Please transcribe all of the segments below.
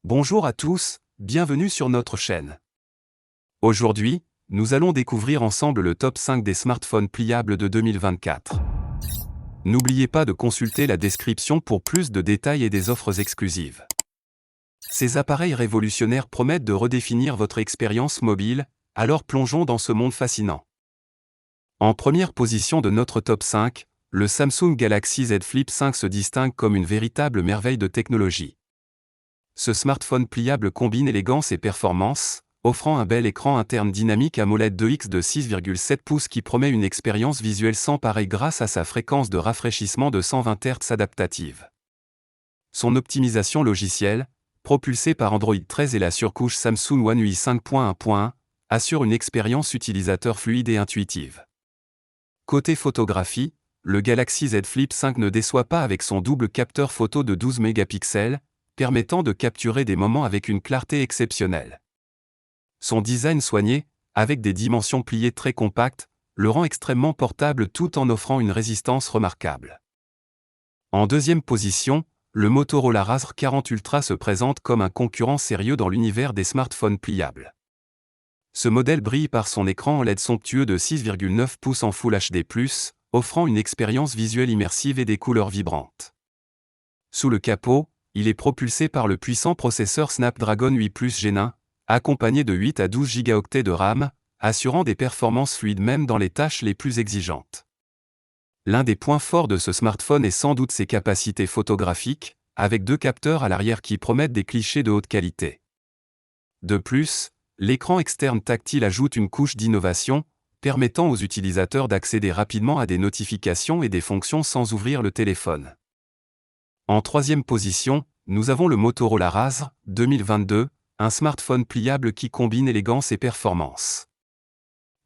Bonjour à tous, bienvenue sur notre chaîne. Aujourd'hui, nous allons découvrir ensemble le top 5 des smartphones pliables de 2024. N'oubliez pas de consulter la description pour plus de détails et des offres exclusives. Ces appareils révolutionnaires promettent de redéfinir votre expérience mobile, alors plongeons dans ce monde fascinant. En première position de notre top 5, le Samsung Galaxy Z Flip 5 se distingue comme une véritable merveille de technologie. Ce smartphone pliable combine élégance et performance, offrant un bel écran interne dynamique AMOLED 2X de 6,7 pouces qui promet une expérience visuelle sans pareil grâce à sa fréquence de rafraîchissement de 120 Hz adaptative. Son optimisation logicielle, propulsée par Android 13 et la surcouche Samsung One UI 5.1.1, assure une expérience utilisateur fluide et intuitive. Côté photographie, le Galaxy Z Flip 5 ne déçoit pas avec son double capteur photo de 12 mégapixels, permettant de capturer des moments avec une clarté exceptionnelle. Son design soigné, avec des dimensions pliées très compactes, le rend extrêmement portable tout en offrant une résistance remarquable. En deuxième position, le Motorola Razr 40 Ultra se présente comme un concurrent sérieux dans l'univers des smartphones pliables. Ce modèle brille par son écran OLED somptueux de 6,9 pouces en Full HD+, offrant une expérience visuelle immersive et des couleurs vibrantes. Sous le capot, il est propulsé par le puissant processeur Snapdragon 8 Gen 1, accompagné de 8 à 12 Go de RAM, assurant des performances fluides même dans les tâches les plus exigeantes. L'un des points forts de ce smartphone est sans doute ses capacités photographiques, avec 2 capteurs à l'arrière qui promettent des clichés de haute qualité. De plus, l'écran externe tactile ajoute une couche d'innovation, permettant aux utilisateurs d'accéder rapidement à des notifications et des fonctions sans ouvrir le téléphone. En troisième position, nous avons le Motorola Razr 2022, un smartphone pliable qui combine élégance et performance.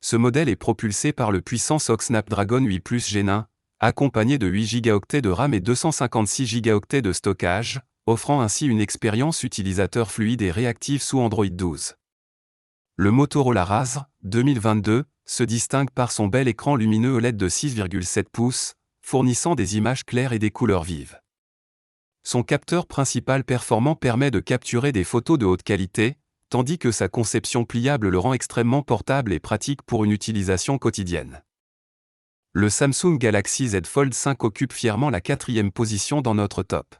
Ce modèle est propulsé par le puissant SoC Snapdragon 8 Gen 1, accompagné de 8 Go de RAM et 256 Go de stockage, offrant ainsi une expérience utilisateur fluide et réactive sous Android 12. Le Motorola Razr 2022 se distingue par son bel écran lumineux OLED de 6,7 pouces, fournissant des images claires et des couleurs vives. Son capteur principal performant permet de capturer des photos de haute qualité, tandis que sa conception pliable le rend extrêmement portable et pratique pour une utilisation quotidienne. Le Samsung Galaxy Z Fold 5 occupe fièrement la 4e position dans notre top.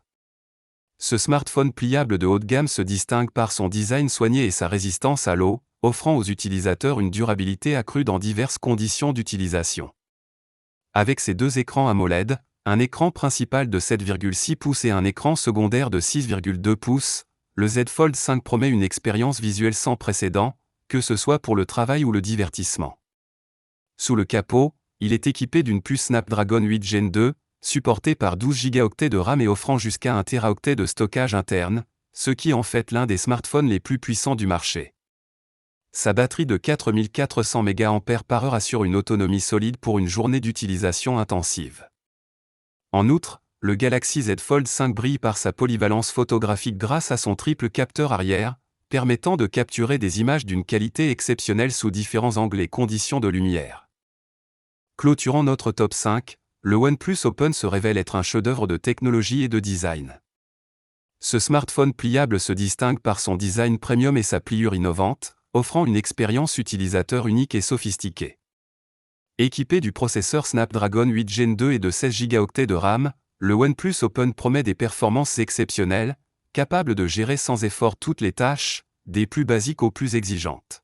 Ce smartphone pliable de haut de gamme se distingue par son design soigné et sa résistance à l'eau, offrant aux utilisateurs une durabilité accrue dans diverses conditions d'utilisation. Avec ses 2 écrans AMOLED, un écran principal de 7,6 pouces et un écran secondaire de 6,2 pouces, le Z Fold 5 promet une expérience visuelle sans précédent, que ce soit pour le travail ou le divertissement. Sous le capot, il est équipé d'une puce Snapdragon 8 Gen 2, supportée par 12 Go de RAM et offrant jusqu'à 1 Teraoctet de stockage interne, ce qui en fait l'un des smartphones les plus puissants du marché. Sa batterie de 4400 mAh assure une autonomie solide pour une journée d'utilisation intensive. En outre, le Galaxy Z Fold 5 brille par sa polyvalence photographique grâce à son triple capteur arrière, permettant de capturer des images d'une qualité exceptionnelle sous différents angles et conditions de lumière. Clôturant notre top 5, le OnePlus Open se révèle être un chef-d'œuvre de technologie et de design. Ce smartphone pliable se distingue par son design premium et sa pliure innovante, offrant une expérience utilisateur unique et sophistiquée. Équipé du processeur Snapdragon 8 Gen 2 et de 16 Go de RAM, le OnePlus Open promet des performances exceptionnelles, capables de gérer sans effort toutes les tâches, des plus basiques aux plus exigeantes.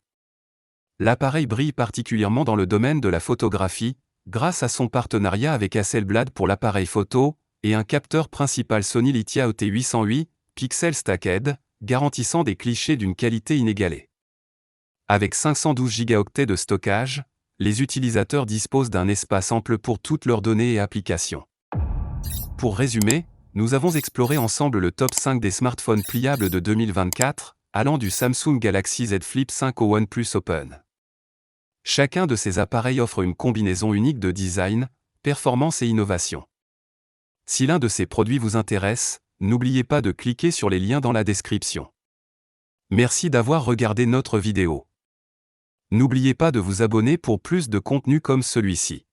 L'appareil brille particulièrement dans le domaine de la photographie, grâce à son partenariat avec Hasselblad pour l'appareil photo, et un capteur principal Sony Lithia ET808, pixel stacked, garantissant des clichés d'une qualité inégalée. Avec 512 Go de stockage, les utilisateurs disposent d'un espace ample pour toutes leurs données et applications. Pour résumer, nous avons exploré ensemble le top 5 des smartphones pliables de 2024, allant du Samsung Galaxy Z Flip 5 au OnePlus Open. Chacun de ces appareils offre une combinaison unique de design, performance et innovation. Si l'un de ces produits vous intéresse, n'oubliez pas de cliquer sur les liens dans la description. Merci d'avoir regardé notre vidéo. N'oubliez pas de vous abonner pour plus de contenu comme celui-ci.